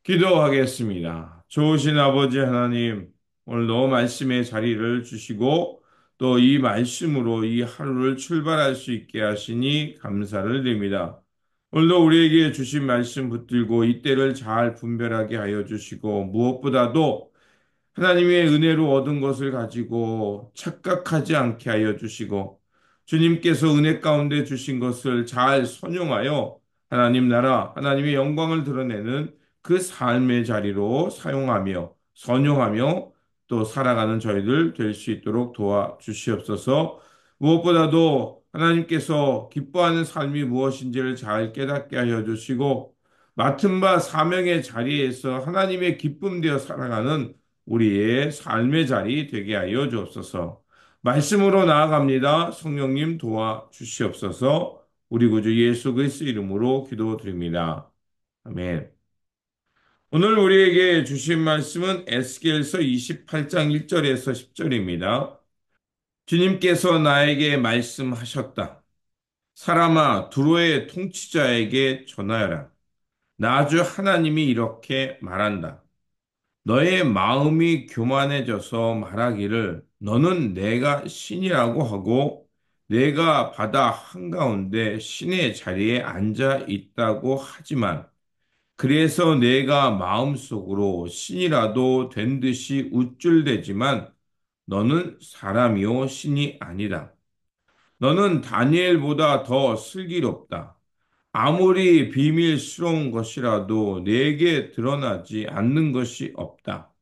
기도하겠습니다. 좋으신 아버지 하나님, 오늘도 말씀의 자리를 주시고 또 이 말씀으로 이 하루를 출발할 수 있게 하시니 감사를 드립니다. 오늘도 우리에게 주신 말씀 붙들고 이때를 잘 분별하게 하여 주시고 무엇보다도 하나님의 은혜로 얻은 것을 가지고 착각하지 않게 하여 주시고 주님께서 은혜 가운데 주신 것을 잘 선용하여 하나님 나라, 하나님의 영광을 드러내는 그 삶의 자리로 사용하며 선용하며 또 살아가는 저희들 될 수 있도록 도와주시옵소서. 무엇보다도 하나님께서 기뻐하는 삶이 무엇인지를 잘 깨닫게 하여 주시고 맡은 바 사명의 자리에서 하나님의 기쁨 되어 살아가는 우리의 삶의 자리 되게 하여 주옵소서. 말씀으로 나아갑니다. 성령님 도와주시옵소서. 우리 구주 예수 그리스도 이름으로 기도드립니다. 아멘. 오늘 우리에게 주신 말씀은 에스겔서 28장 1절에서 10절입니다. 주님께서 나에게 말씀하셨다. 사람아, 두로의 통치자에게 전하여라. 나 주 하나님이 이렇게 말한다. 너의 마음이 교만해져서 말하기를 너는 내가 신이라고 하고 내가 바다 한가운데 신의 자리에 앉아 있다고 하지만 그래서 내가 마음속으로 신이라도 된 듯이 우쭐대지만 너는 사람이요 신이 아니다. 너는 다니엘보다 더 슬기롭다. 아무리 비밀스러운 것이라도 내게 드러나지 않는 것이 없다.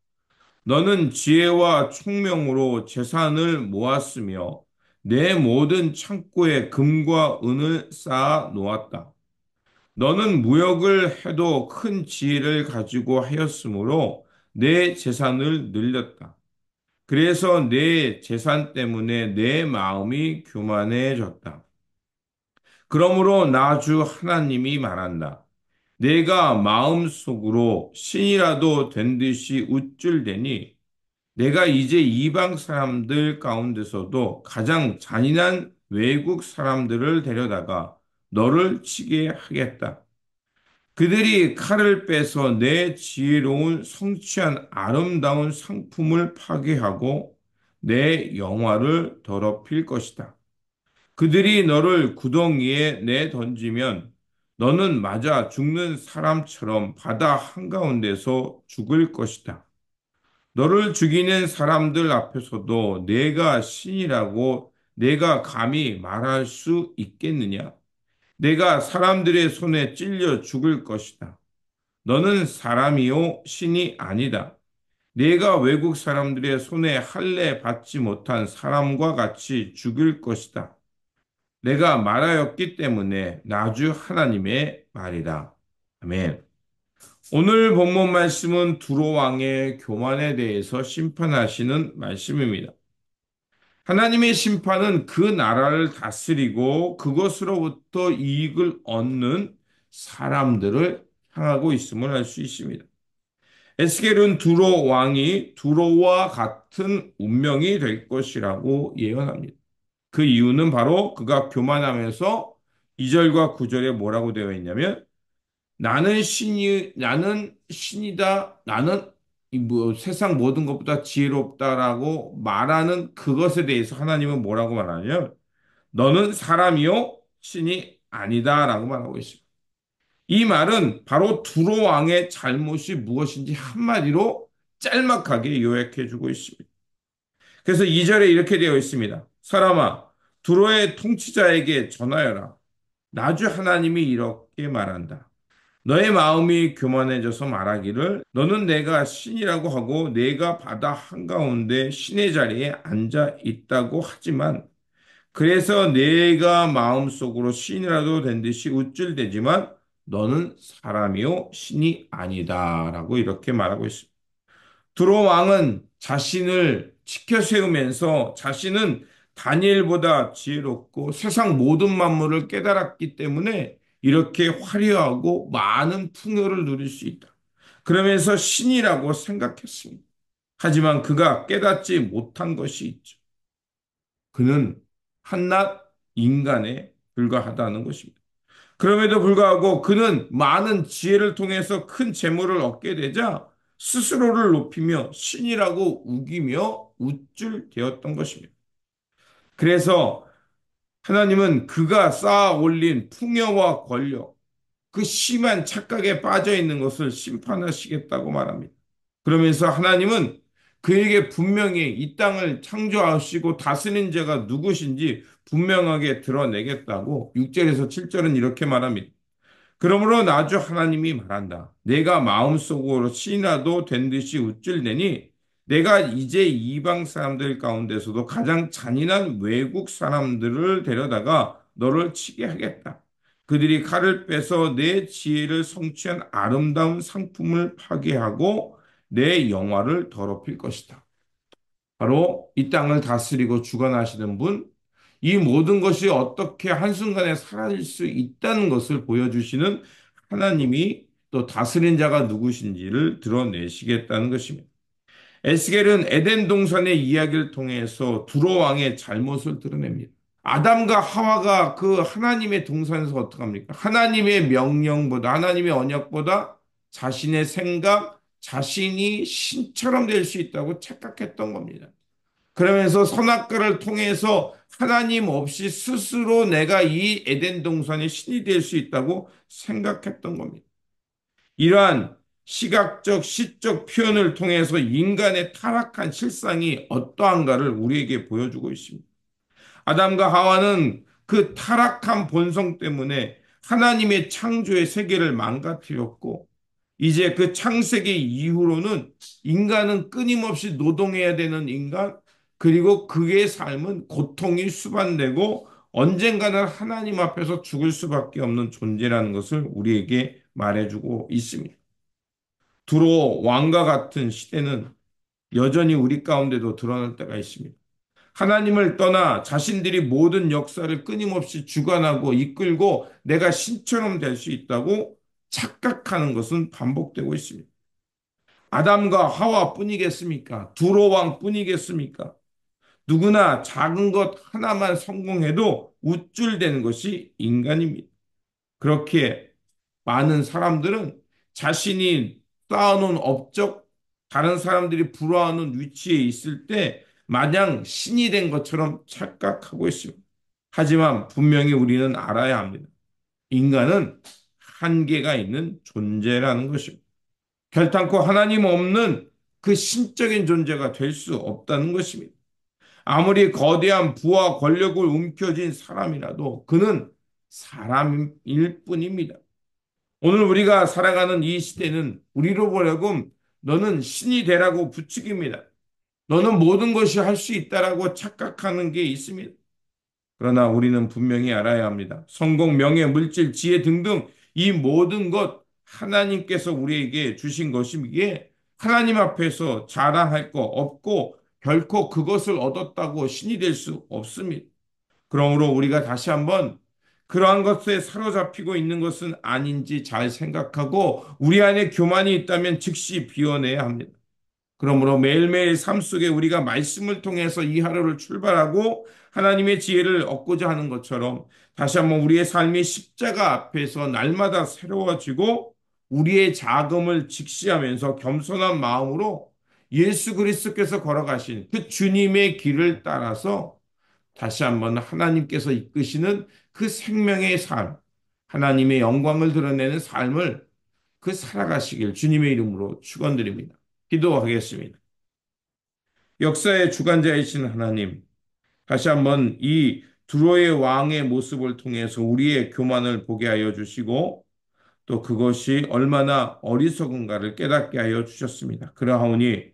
너는 지혜와 총명으로 재산을 모았으며 내 모든 창고에 금과 은을 쌓아 놓았다. 너는 무역을 해도 큰 지혜를 가지고 하였으므로 내 재산을 늘렸다. 그래서 내 재산 때문에 내 마음이 교만해졌다. 그러므로 나 주 하나님이 말한다. 내가 마음속으로 신이라도 된 듯이 우쭐대니 내가 이제 이방 사람들 가운데서도 가장 잔인한 외국 사람들을 데려다가 너를 치게 하겠다. 그들이 칼을 빼서 내 지혜로운 성취한 아름다운 상품을 파괴하고 내 영화를 더럽힐 것이다. 그들이 너를 구덩이에 내 던지면 너는 맞아 죽는 사람처럼 바다 한가운데서 죽을 것이다. 너를 죽이는 사람들 앞에서도 내가 신이라고 내가 감히 말할 수 있겠느냐? 내가 사람들의 손에 찔려 죽을 것이다. 너는 사람이요, 신이 아니다. 내가 외국 사람들의 손에 할례 받지 못한 사람과 같이 죽을 것이다. 내가 말하였기 때문에 나주 하나님의 말이다. 아멘. 오늘 본문 말씀은 두로 왕의 교만에 대해서 심판하시는 말씀입니다. 하나님의 심판은 그 나라를 다스리고 그것으로부터 이익을 얻는 사람들을 향하고 있음을 알 수 있습니다. 에스겔은 두로 왕이 두로와 같은 운명이 될 것이라고 예언합니다. 그 이유는 바로 그가 교만하면서 2절과 9절에 뭐라고 되어 있냐면 나는 신이다. 나는 이뭐 세상 모든 것보다 지혜롭다라고 말하는 그것에 대해서 하나님은 뭐라고 말하냐면 너는 사람이요 신이 아니다라고 말하고 있습니다. 이 말은 바로 두로 왕의 잘못이 무엇인지 한마디로 짤막하게 요약해 주고 있습니다. 그래서 2절에 이렇게 되어 있습니다. 사람아, 두로의 통치자에게 전하여라. 나주 하나님이 이렇게 말한다. 너의 마음이 교만해져서 말하기를 너는 내가 신이라고 하고 내가 바다 한가운데 신의 자리에 앉아 있다고 하지만 그래서 내가 마음속으로 신이라도 된 듯이 우쭐대지만 너는 사람이요 신이 아니다라고 이렇게 말하고 있습니다. 두로 왕은 자신을 치켜 세우면서 자신은 다니엘보다 지혜롭고 세상 모든 만물을 깨달았기 때문에 이렇게 화려하고 많은 풍요를 누릴 수 있다. 그러면서 신이라고 생각했습니다. 하지만 그가 깨닫지 못한 것이 있죠. 그는 한낱 인간에 불과하다는 것입니다. 그럼에도 불구하고 그는 많은 지혜를 통해서 큰 재물을 얻게 되자 스스로를 높이며 신이라고 우기며 우쭐 되었던 것입니다. 그래서 하나님은 그가 쌓아 올린 풍요와 권력, 그 심한 착각에 빠져 있는 것을 심판하시겠다고 말합니다. 그러면서 하나님은 그에게 분명히 이 땅을 창조하시고 다스린 자가 누구신지 분명하게 드러내겠다고 6절에서 7절은 이렇게 말합니다. 그러므로 나주 하나님이 말한다. 내가 마음속으로 신이라도 된 듯이 우쭐대니 내가 이제 이방 사람들 가운데서도 가장 잔인한 외국 사람들을 데려다가 너를 치게 하겠다. 그들이 칼을 빼서 내 지혜를 성취한 아름다운 상품을 파괴하고 내 영화를 더럽힐 것이다. 바로 이 땅을 다스리고 주관하시는 분, 이 모든 것이 어떻게 한순간에 사라질 수 있다는 것을 보여주시는 하나님이 또 다스린 자가 누구신지를 드러내시겠다는 것입니다. 에스겔은 에덴 동산의 이야기를 통해서 두로 왕의 잘못을 드러냅니다. 아담과 하와가 그 하나님의 동산에서 어떡합니까? 하나님의 명령보다, 하나님의 언약보다 자신의 생각, 자신이 신처럼 될 수 있다고 착각했던 겁니다. 그러면서 선악과를 통해서 하나님 없이 스스로 내가 이 에덴 동산의 신이 될 수 있다고 생각했던 겁니다. 이러한 시각적, 시적 표현을 통해서 인간의 타락한 실상이 어떠한가를 우리에게 보여주고 있습니다. 아담과 하와는 그 타락한 본성 때문에 하나님의 창조의 세계를 망가뜨렸고, 이제 그 창세기 이후로는 인간은 끊임없이 노동해야 되는 인간, 그리고 그의 삶은 고통이 수반되고 언젠가는 하나님 앞에서 죽을 수밖에 없는 존재라는 것을 우리에게 말해주고 있습니다. 두로 왕과 같은 시대는 여전히 우리 가운데도 드러날 때가 있습니다. 하나님을 떠나 자신들이 모든 역사를 끊임없이 주관하고 이끌고 내가 신처럼 될 수 있다고 착각하는 것은 반복되고 있습니다. 아담과 하와 뿐이겠습니까? 두로 왕 뿐이겠습니까? 누구나 작은 것 하나만 성공해도 우쭐대는 것이 인간입니다. 그렇게 많은 사람들은 자신이 쌓아놓은 업적, 다른 사람들이 부러워하는 위치에 있을 때 마냥 신이 된 것처럼 착각하고 있습니다. 하지만 분명히 우리는 알아야 합니다. 인간은 한계가 있는 존재라는 것입니다. 결단코 하나님 없는 그 신적인 존재가 될 수 없다는 것입니다. 아무리 거대한 부와 권력을 움켜쥔 사람이라도 그는 사람일 뿐입니다. 오늘 우리가 살아가는 이 시대는 우리로 보려고 너는 신이 되라고 부추깁니다. 너는 모든 것이 할 수 있다라고 착각하는 게 있습니다. 그러나 우리는 분명히 알아야 합니다. 성공, 명예, 물질, 지혜 등등 이 모든 것 하나님께서 우리에게 주신 것이기에 하나님 앞에서 자랑할 거 없고 결코 그것을 얻었다고 신이 될 수 없습니다. 그러므로 우리가 다시 한번 그러한 것에 사로잡히고 있는 것은 아닌지 잘 생각하고 우리 안에 교만이 있다면 즉시 비워내야 합니다. 그러므로 매일매일 삶 속에 우리가 말씀을 통해서 이 하루를 출발하고 하나님의 지혜를 얻고자 하는 것처럼 다시 한번 우리의 삶이 십자가 앞에서 날마다 새로워지고 우리의 자금을 직시하면서 겸손한 마음으로 예수 그리스도께서 걸어가신 그 주님의 길을 따라서 다시 한번 하나님께서 이끄시는 그 생명의 삶, 하나님의 영광을 드러내는 삶을 그 살아가시길 주님의 이름으로 축원드립니다. 기도하겠습니다. 역사의 주관자이신 하나님, 다시 한번 이 두로의 왕의 모습을 통해서 우리의 교만을 보게 하여 주시고 또 그것이 얼마나 어리석은가를 깨닫게 하여 주셨습니다. 그러하오니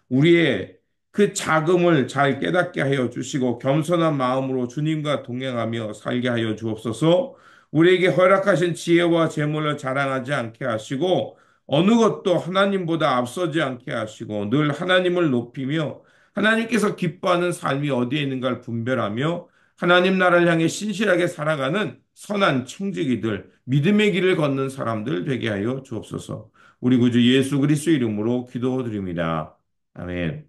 우리의 그 자금을 잘 깨닫게 하여 주시고 겸손한 마음으로 주님과 동행하며 살게 하여 주옵소서. 우리에게 허락하신 지혜와 재물을 자랑하지 않게 하시고 어느 것도 하나님보다 앞서지 않게 하시고 늘 하나님을 높이며 하나님께서 기뻐하는 삶이 어디에 있는가를 분별하며 하나님 나라를 향해 신실하게 살아가는 선한 청지기들, 믿음의 길을 걷는 사람들 되게 하여 주옵소서. 우리 구주 예수 그리스도 이름으로 기도드립니다. 아멘.